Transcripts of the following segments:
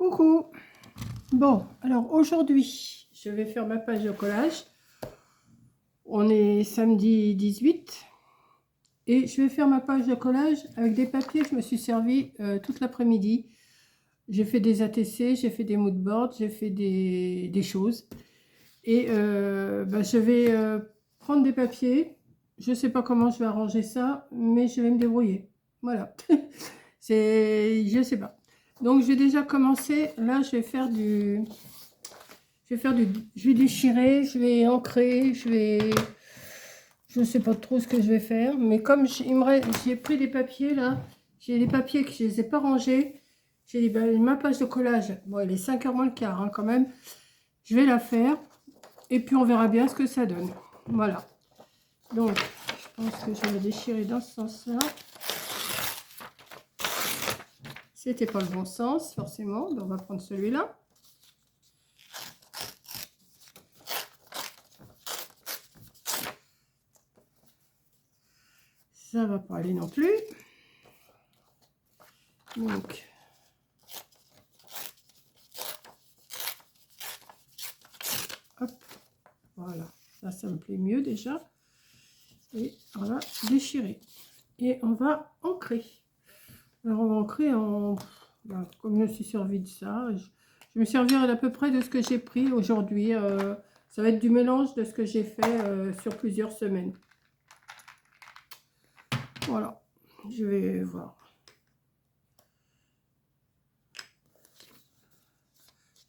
Coucou. Bon, alors aujourd'hui, je vais faire ma page de collage. On est samedi 18 et je vais faire ma page de collage avec des papiers que je me suis servi toute l'après-midi. J'ai fait des ATC, j'ai fait des mood boards, j'ai fait des choses. Et je vais prendre des papiers. Je sais pas comment je vais arranger ça, mais je vais me débrouiller. Voilà. Je sais pas. Donc, je vais déjà commencer. Là, je vais déchirer, je vais ancrer, je ne sais pas trop ce que je vais faire. Mais comme j'ai pris des papiers là, j'ai des papiers que je ne les ai pas rangés. J'ai ma page de collage. Bon, il est 5h moins le quart hein, quand même. Je vais la faire. Et puis, on verra bien ce que ça donne. Voilà. Donc, je pense que je vais la déchirer dans ce sens-là. C'était pas le bon sens, forcément. Donc, on va prendre celui-là. Ça va pas aller non plus. Donc, hop, voilà. Ça me plaît mieux déjà. Et on va déchirer. Et on va ancrer. Alors, on va ancrer en... comme je me suis servi de ça, je me servirai à peu près de ce que j'ai pris aujourd'hui. Ça va être du mélange de ce que j'ai fait sur plusieurs semaines. Voilà, je vais voir.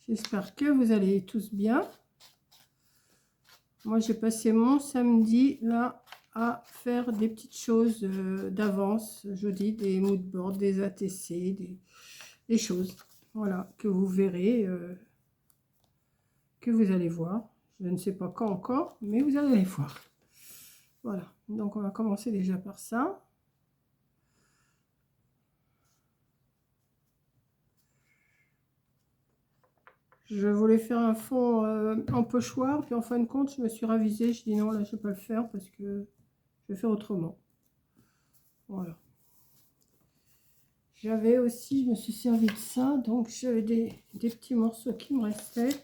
J'espère que vous allez tous bien. Moi, j'ai passé mon samedi là à faire des petites choses d'avance. Je dis des mood boards, des ATC, des choses. Voilà, que vous verrez, que vous allez voir. Je ne sais pas quand encore, mais vous allez voir. Voilà, donc on va commencer déjà par ça. Je voulais faire un fond en pochoir, puis en fin de compte, je me suis ravisée. Je dis non, là, je ne vais pas le faire parce que je vais faire autrement. Voilà. J'avais aussi, je me suis servi de ça, donc j'avais des petits morceaux qui me restaient.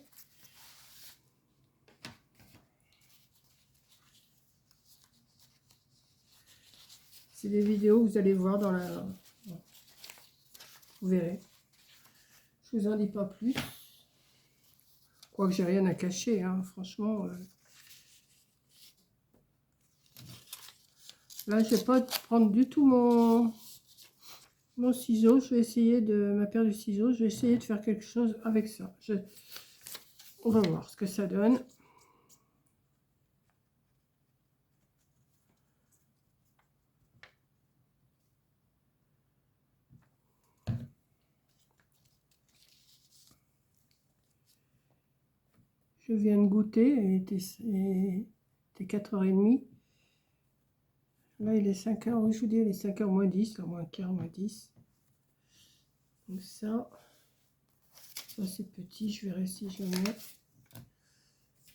C'est des vidéos que vous allez voir dans la... Vous verrez. Je vous en dis pas plus. Quoique j'ai rien à cacher, hein, franchement. Là, je vais pas prendre du tout mon ciseau. Je vais essayer de... Ma paire de ciseaux. Je vais essayer de faire quelque chose avec ça. On va voir ce que ça donne. Je viens de goûter, il était 4h30. Là, il est 5h, je vous dis, il est 5h moins 10, là, moins quart, moins 10. Donc ça c'est petit, je verrai si je mets.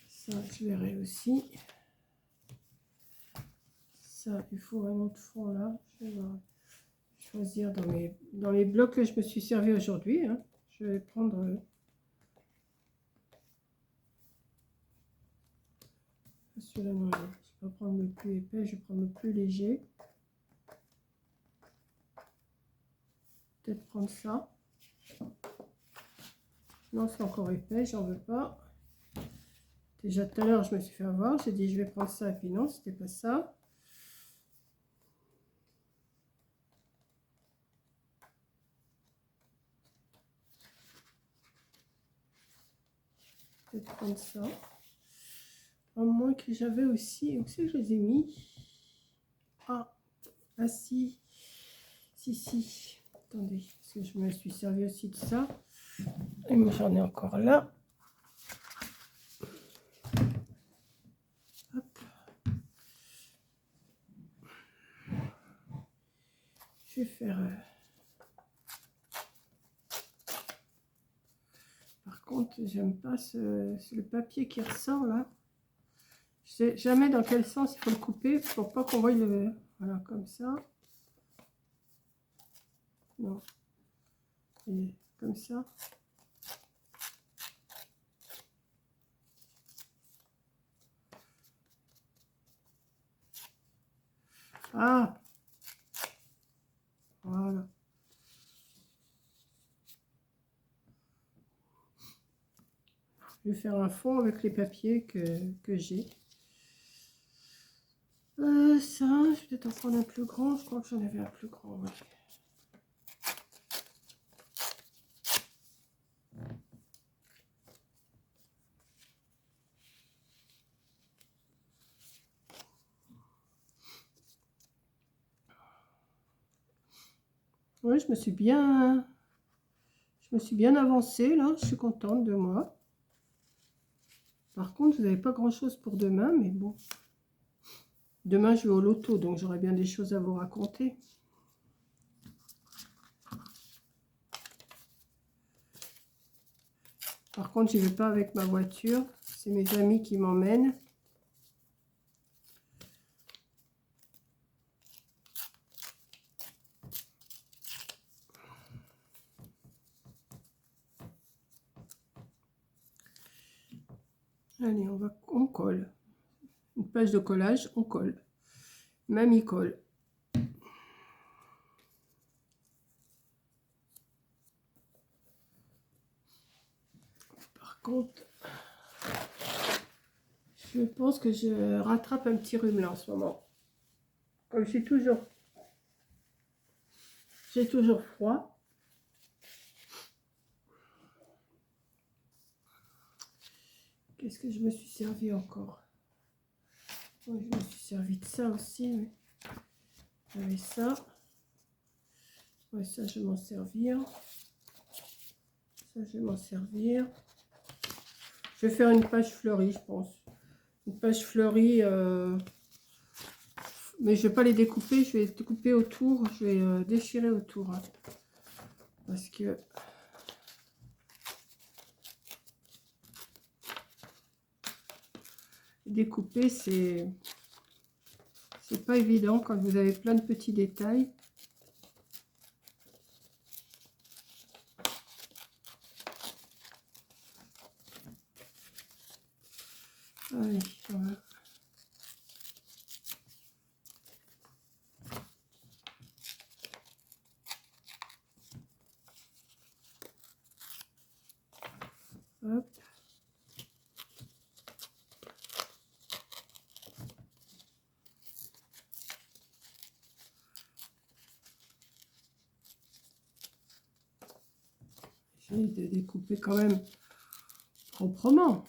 Ça, je verrai aussi. Ça, il faut un autre fond là. Je vais choisir dans les blocs que je me suis servi aujourd'hui. Hein. Je vais prendre... celui-là, non, je ne vais pas prendre le plus épais, je vais prendre le plus léger. Peut-être prendre ça. Non, c'est encore épais, j'en veux pas. Déjà tout à l'heure, je me suis fait avoir. J'ai dit, je vais prendre ça, et puis non, c'était pas ça. Peut-être prendre ça. À moins que j'avais aussi... Où c'est que je les ai mis? Ah, si. Si. Attendez, parce que je me suis servi aussi de ça. Et moi, j'en ai encore là. Hop. Je vais faire... Par contre, j'aime pas le papier qui ressort là. Je sais jamais dans quel sens il faut le couper pour pas qu'on voie le... Voilà, comme ça. Non. Et comme ça. Ah, voilà. Je vais faire un fond avec les papiers que j'ai. Ça, je vais peut-être en prendre un plus grand. Je crois que j'en avais un plus grand. Ouais. Ouais, je me suis bien avancée là. Je suis contente de moi. Par contre, vous n'avez pas grand-chose pour demain, mais bon. Demain, je vais au loto, donc j'aurai bien des choses à vous raconter. Par contre, je ne vais pas avec ma voiture. C'est mes amis qui m'emmènent. Allez, on colle. Une page de collage, on colle. Mamie colle. Par contre, je pense que je rattrape un petit rhume là en ce moment. Comme j'ai toujours froid. Qu'est-ce que je me suis servi encore? Ouais, je me suis servi de ça aussi. Mais... j'avais ça. Ouais, ça, je vais m'en servir. Ça, je vais m'en servir. Je vais faire une page fleurie, je pense. Une page fleurie. Mais je vais pas les découper. Je vais découper autour. Je vais déchirer autour. Hein, parce que... découper, c'est pas évident quand vous avez plein de petits détails. Allez, voilà. Hop. J'essaie de découper quand même proprement.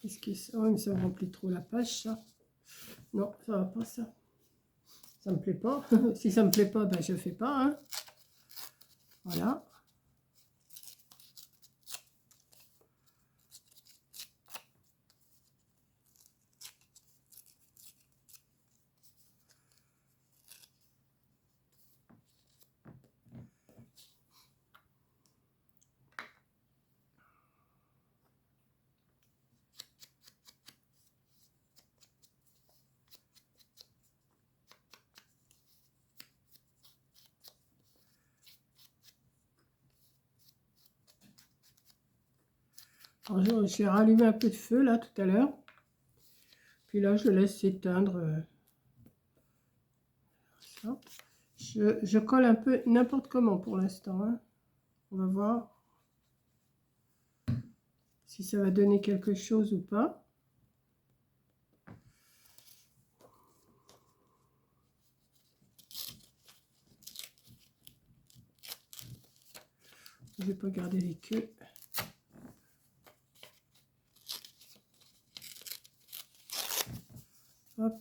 Qu'est-ce que c'est? Oh, mais ça me remplit trop la page, ça. Non, ça va pas, ça. Ça me plaît pas. Si ça me plaît pas, ben je fais pas. Hein. Voilà. Alors, j'ai rallumé un peu de feu là tout à l'heure. Puis là, je le laisse s'éteindre. Ça. Je colle un peu n'importe comment pour l'instant. Hein. On va voir si ça va donner quelque chose ou pas. Je vais pas garder les queues. Hop.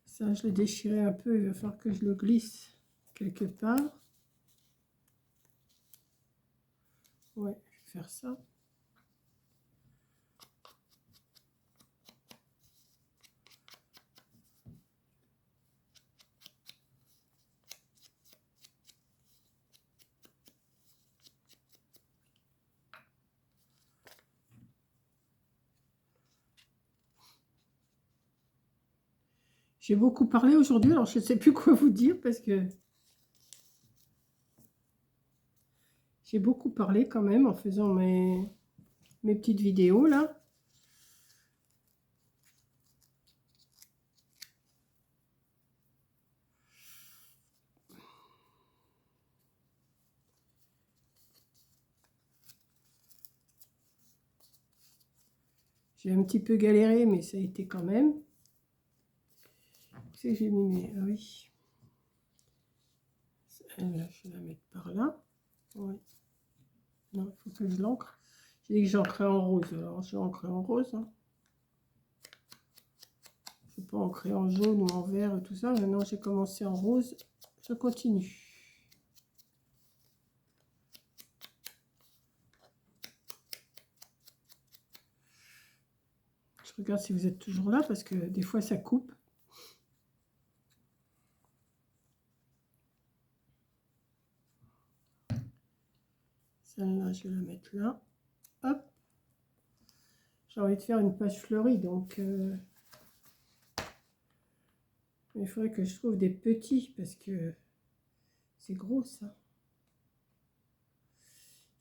Ça, je l'ai déchiré un peu. Il va falloir que je le glisse quelque part. Ouais, je vais faire ça. J'ai beaucoup parlé aujourd'hui, alors je ne sais plus quoi vous dire parce que J'ai beaucoup parlé quand même en faisant mes petites vidéos là. J'ai un petit peu galéré, mais ça a été quand même. C'est que j'ai mis mes... Ah oui. Là, je vais la mettre par là. Oui. Non, il faut que je l'encre. J'ai dit que j'ancrais en rose. Alors, je vais ancrer en rose. Hein. Je ne vais pas ancrer en jaune ou en vert et tout ça. Maintenant, j'ai commencé en rose. Je continue. Je regarde si vous êtes toujours là parce que des fois, ça coupe. Celle-là, je vais la mettre là. Hop. J'ai envie de faire une page fleurie, donc il faudrait que je trouve des petits parce que c'est gros ça.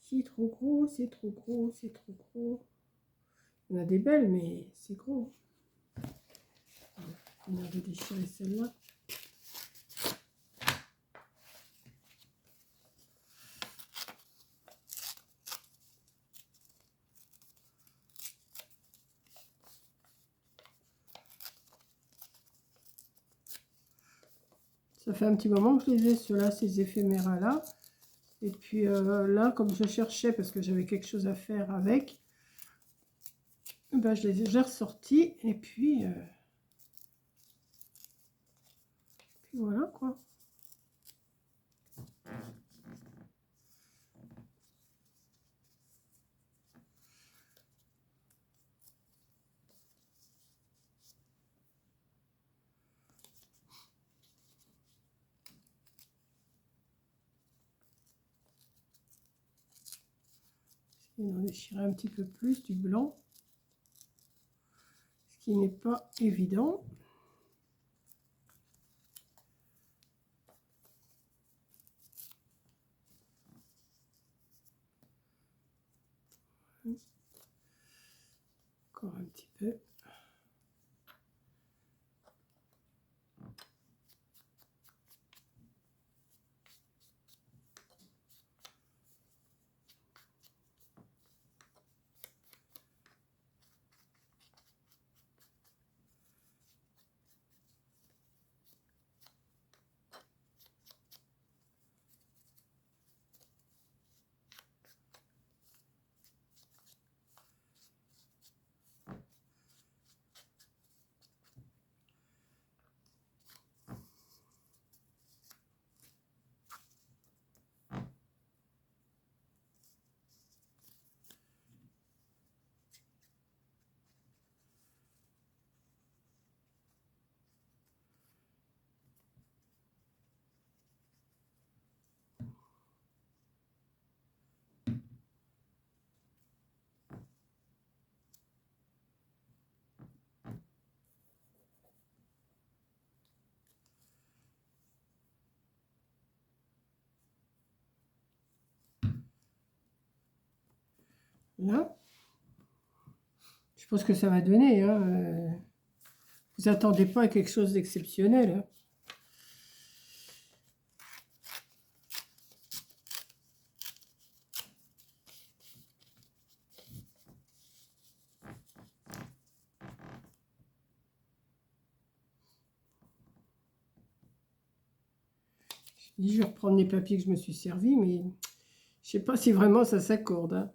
C'est trop gros, c'est trop gros, c'est trop gros. Il y en a des belles, mais c'est gros. On avait déchiré celle-là. Ça fait un petit moment que je les ai, ceux-là, ces éphéméras-là. Et puis là, comme je cherchais, parce que j'avais quelque chose à faire avec, ben, j'ai ressorti. Et puis voilà, quoi. Il en déchirer un petit peu plus du blanc. Ce qui n'est pas évident. Encore un petit peu. Là, je pense que ça va donner. Hein. Vous attendez pas à quelque chose d'exceptionnel. Hein. Je vais reprendre les papiers que je me suis servi, mais je sais pas si vraiment ça s'accorde. Hein.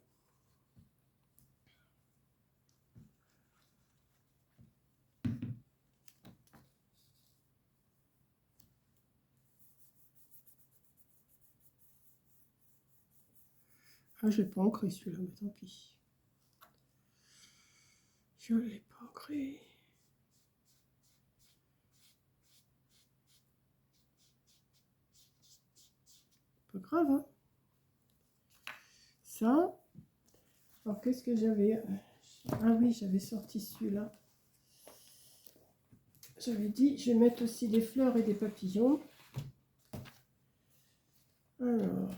Ah, je l'ai pas ancré celui-là, mais tant pis. Je l'ai pas ancré. Pas grave, hein. Ça. Alors, qu'est-ce que j'avais? Ah oui, j'avais sorti celui-là. J'avais dit, je vais mettre aussi des fleurs et des papillons. Alors.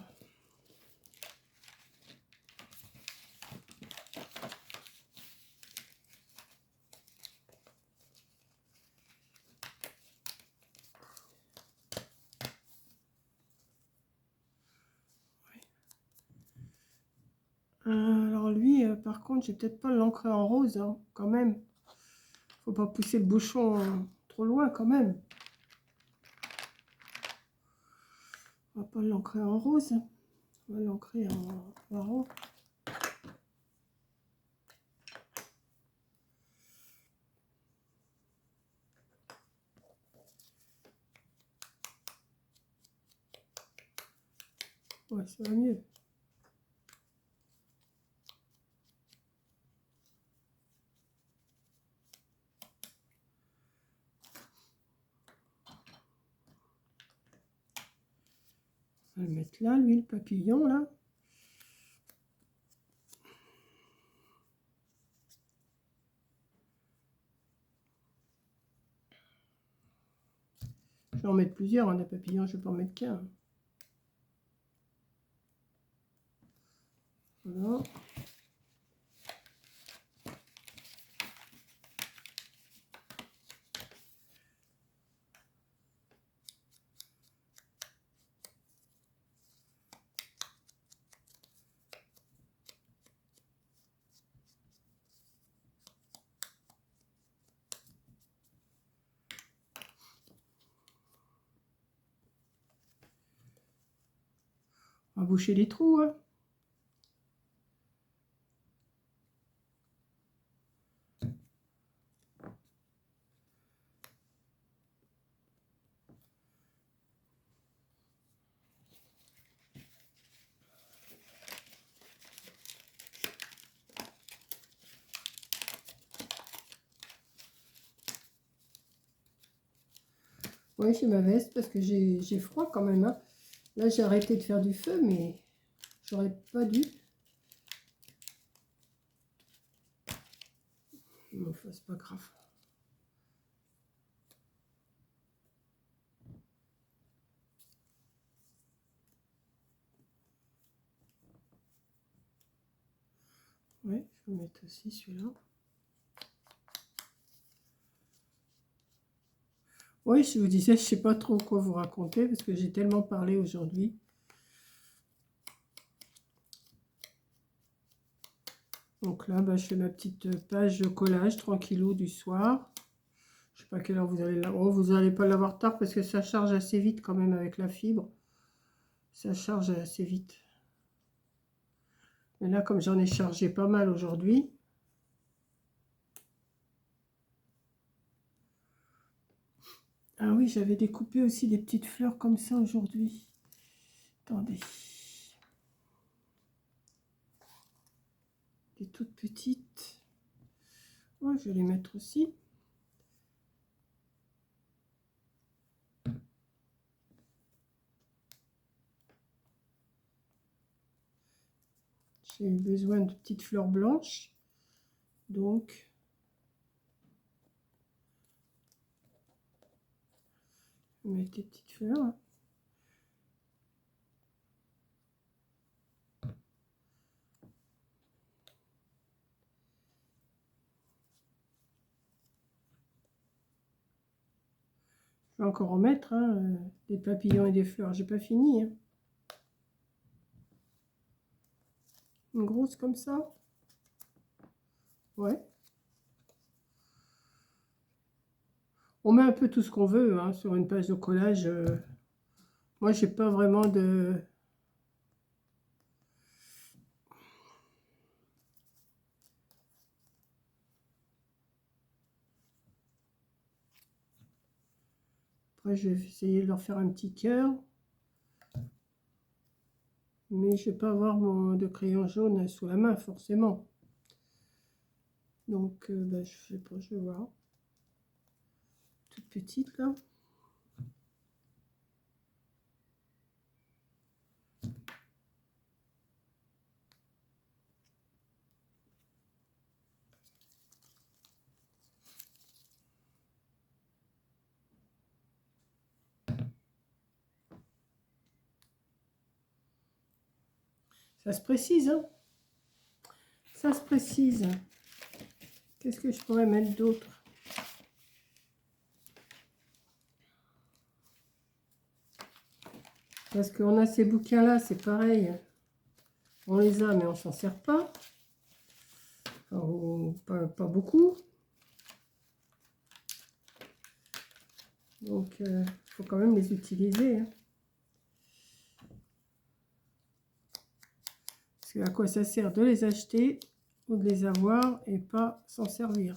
par contre, je vais peut-être pas l'ancrer en rose, hein, quand même. Faut pas pousser le bouchon trop loin, quand même. On va pas l'ancrer en rose. On va l'ancrer en marron. Ouais, ça va mieux. On va le mettre là, lui, le papillon, là. Je vais en mettre plusieurs, hein, des papillons, je ne vais pas en mettre qu'un. Voilà. On va boucher les trous, hein. Oui, j'ai ma veste parce que j'ai froid quand même, hein. Là, j'ai arrêté de faire du feu, mais j'aurais pas dû. Mais enfin, c'est pas grave. Oui, je vais mettre aussi celui-là. Oui, je vous disais, je sais pas trop quoi vous raconter parce que j'ai tellement parlé aujourd'hui. Donc là, bah, je fais ma petite page de collage tranquillou du soir. Je sais pas à quelle heure vous allez l'avoir. Oh, vous n'allez pas l'avoir tard parce que ça charge assez vite quand même avec la fibre. Ça charge assez vite. Mais là, comme j'en ai chargé pas mal aujourd'hui. Ah oui, j'avais découpé aussi des petites fleurs comme ça aujourd'hui. Attendez. Des toutes petites. Ouais, je vais les mettre aussi. J'ai eu besoin de petites fleurs blanches. Donc, je vais mettre des petites fleurs. Je vais encore en mettre, hein, des papillons et des fleurs. J'ai pas fini, hein. Une grosse comme ça. Ouais. On met un peu tout ce qu'on veut, hein, sur une page de collage. Moi, j'ai pas vraiment de... Après, je vais essayer de leur faire un petit cœur. Mais je vais pas avoir de crayon jaune sous la main, forcément. Donc, bah, je sais pas, je vais voir. Toute petite, là. Ça se précise, hein. Ça se précise. Qu'est-ce que je pourrais mettre d'autre? Parce qu'on a ces bouquins-là, c'est pareil. On les a, mais on s'en sert pas. enfin, pas beaucoup. Donc, il faut quand même les utiliser. Hein. Parce que à quoi ça sert de les acheter ou de les avoir et pas s'en servir.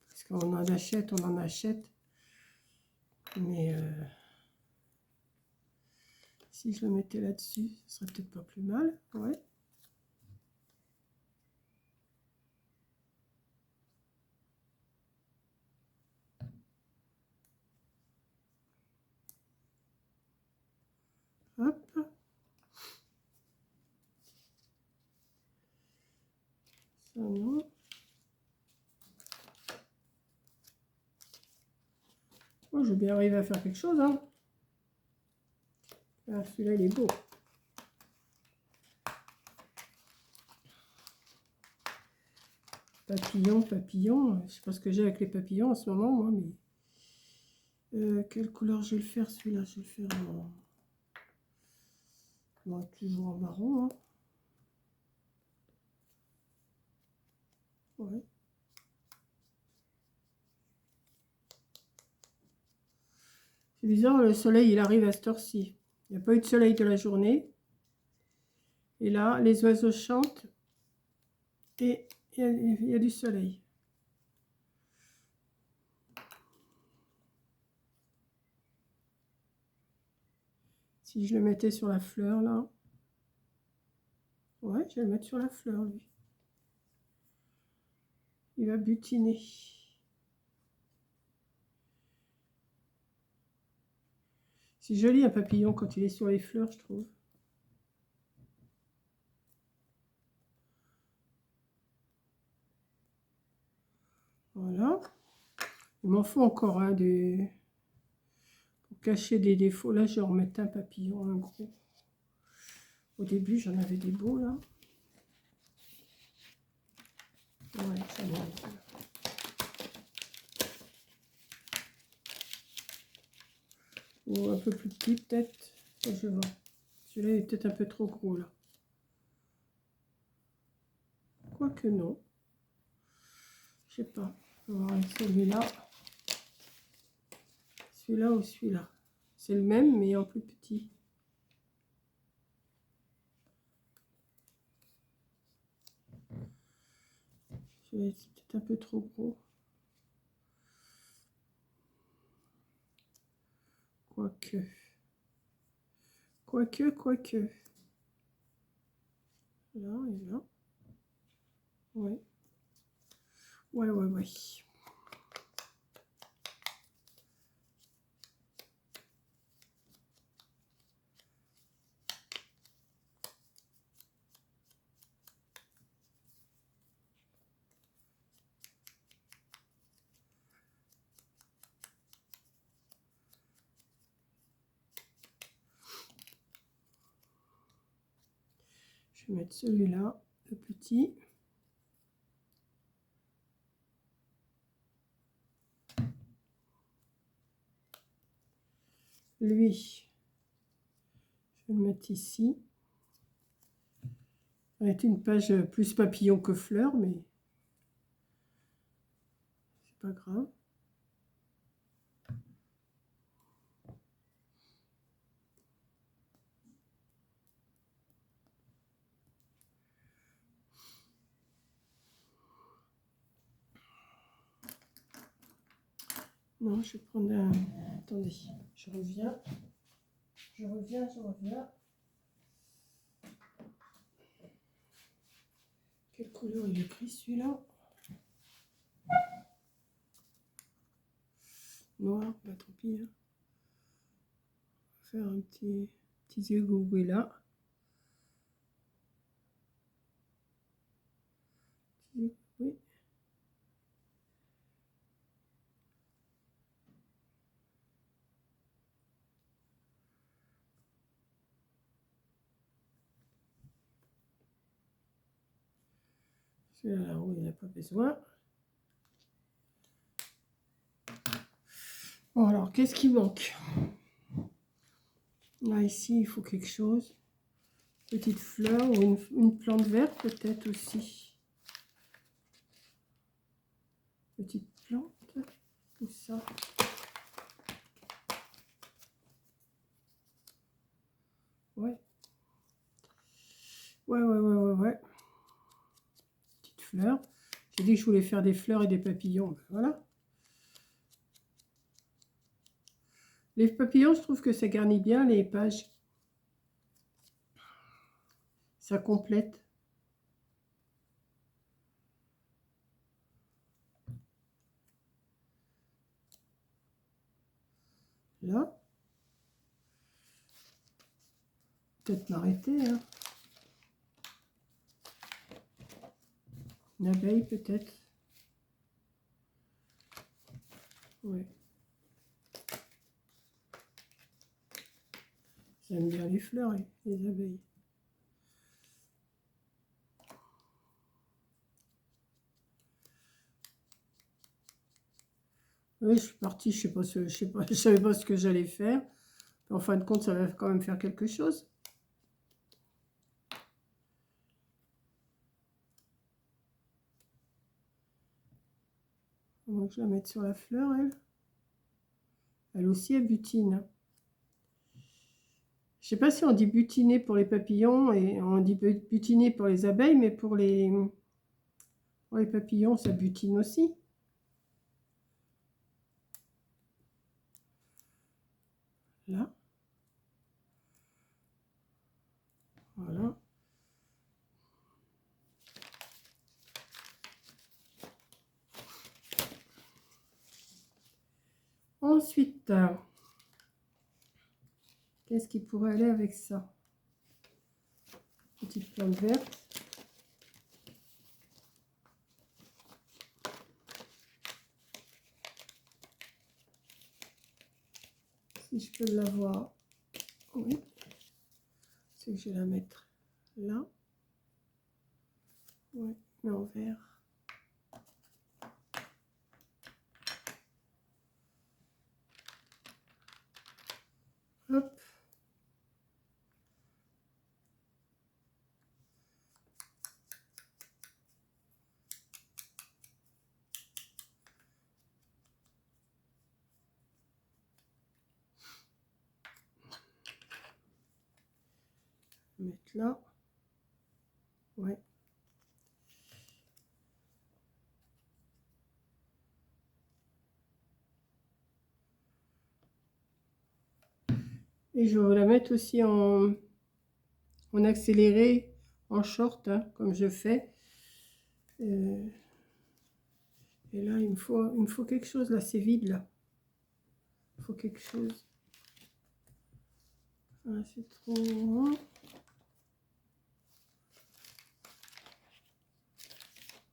Parce qu'on en achète, on en achète. Mais si je le mettais là-dessus, ce serait peut-être pas plus mal. Ouais. Hop. Ça non. Oh, je vais bien arriver à faire quelque chose. Hein. Ah, celui-là, il est beau. Papillon, papillon. Je sais pas ce que j'ai avec les papillons en ce moment, moi, mais... quelle couleur je vais le faire, celui-là? Je vais le faire en... Bon, toujours en marron. Hein. Ouais. C'est bizarre, le soleil, il arrive à cette heure-ci. Il n'y a pas eu de soleil de la journée. Et là, les oiseaux chantent. Et il y a du soleil. Si je le mettais sur la fleur, là. Ouais, je vais le mettre sur la fleur, lui. Il va butiner. C'est joli un papillon quand il est sur les fleurs, je trouve. Voilà. Il m'en faut encore un pour cacher des défauts. Là, je vais remettre un papillon, un gros. Au début, j'en avais des beaux, là. Ouais, ça va. Ou un peu plus petit, peut-être. Je vais voir. Celui-là est peut-être un peu trop gros, là. Quoique non. Je sais pas. On va voir avec celui-là. Celui-là ou celui-là. C'est le même, mais en plus petit. C'est peut-être un peu trop gros. Quoique. Quoique. Là et là. Ouais. Ouais. Je vais mettre celui-là, le petit. Lui, je vais le mettre ici. Ça va être une page plus papillon que fleur, mais c'est pas grave. Non, je vais prendre un... Attendez, je reviens. Quelle couleur il est pris celui-là? Noir, bah tant pis. Hein. Faire un petit égout là. Oui. Celui-là, oui, il n'y a pas besoin. Bon, alors, qu'est-ce qui manque? Là, ici, il faut quelque chose. Petite fleur ou une plante verte peut-être aussi. Petite plante. Ou ça. Ouais. Ouais. Petite fleur. J'ai dit que je voulais faire des fleurs et des papillons. Ben voilà. Les papillons, je trouve que ça garnit bien les pages. Ça complète. Là. Peut-être m'arrêter. Hein. Une abeille peut-être. Ouais. J'aime bien les fleurs et les abeilles. Oui, je suis partie, je savais pas ce que j'allais faire. En fin de compte, ça va quand même faire quelque chose. Donc, je vais la mettre sur la fleur, elle. Elle aussi, elle butine. Je sais pas si on dit butiner pour les papillons et on dit butiner pour les abeilles, mais pour les papillons, ça butine aussi. Là. Voilà. Ensuite, qu'est-ce qui pourrait aller avec ça? Petite plante verte. Si je peux l'avoir, oui. C'est que je vais la mettre là. Oui, mais en vert. Hop. Mettre là. Ouais. Et je vais la mettre aussi en accéléré, en short, hein, comme je fais. Et là, il me faut quelque chose. Là, c'est vide, là. Il faut quelque chose. Ah, c'est trop...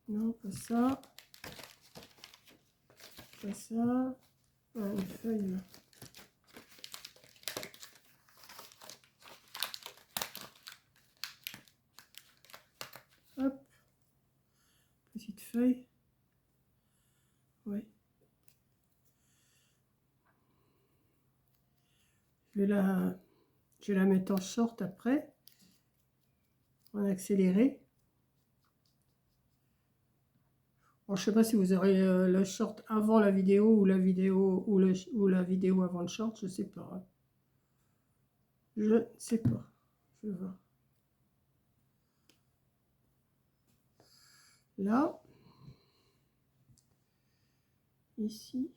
Non, pas ça. Pas ça. Ah, une feuille, là. Hop. Petite feuille. Ouais. Je vais la mettre en short après. En accéléré. Bon, je sais pas si vous aurez le short avant la vidéo ou la vidéo ou la vidéo avant le short, je sais pas. Hein. Je ne sais pas. Je vais voir. Là. Ici.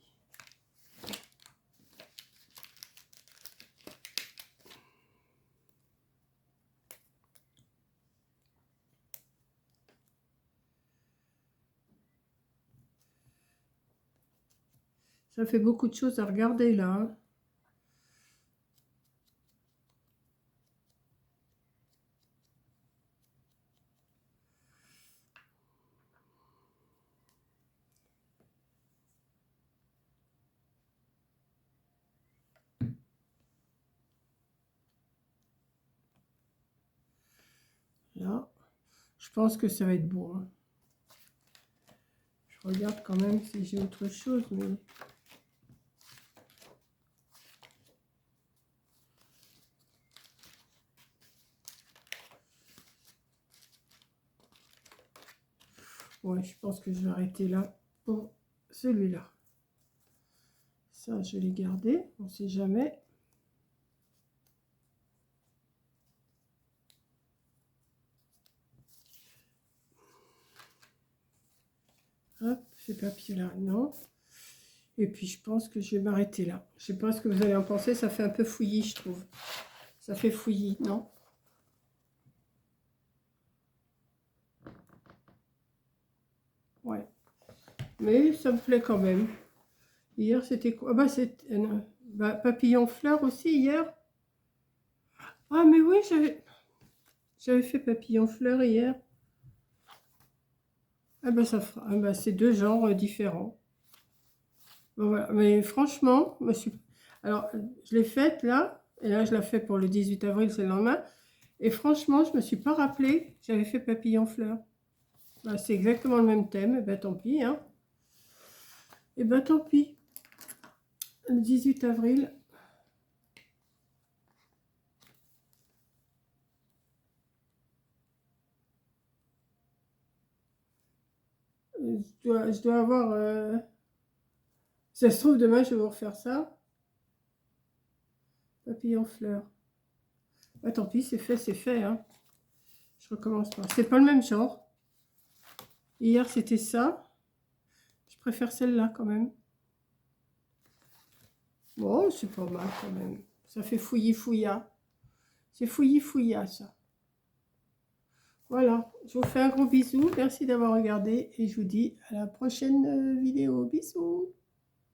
Ça fait beaucoup de choses à regarder là. Hein. Là, je pense que ça va être beau. Hein. Je regarde quand même si j'ai autre chose, mais... Ouais, je pense que je vais arrêter là pour celui-là. Ça, je l'ai gardé, on ne sait jamais. Hop, ces papiers-là, non. Et puis, je pense que je vais m'arrêter là. Je ne sais pas ce que vous allez en penser, ça fait un peu fouillis, je trouve. Ça fait fouillis, non? Ouais. Mais ça me plaît quand même. Hier, c'était quoi? Ah bah, c'est papillon fleur aussi, hier. Ah, mais oui, j'avais fait papillon fleur hier. Ah bah, ça fera... ah bah, c'est deux genres différents. Bon, voilà. Mais franchement, alors, je l'ai faite là. Et là, je la fais pour le 18 avril, c'est le lendemain. Et franchement, je ne me suis pas rappelé que j'avais fait papillon fleur. Bah, c'est exactement le même thème. Et ben tant pis, hein. Et ben tant pis. Le 18 avril. Je dois avoir... Ça se trouve, demain, je vais vous refaire ça. Papillon fleur. Bah, tant pis, c'est fait, hein. Je recommence pas. C'est pas le même genre. Hier, c'était ça. Je préfère celle-là, quand même. Bon, c'est pas mal, quand même. Ça fait fouillis-fouillat. C'est fouillis-fouillat, ça. Voilà, je vous fais un gros bisou. Merci d'avoir regardé et je vous dis à la prochaine vidéo. Bisous.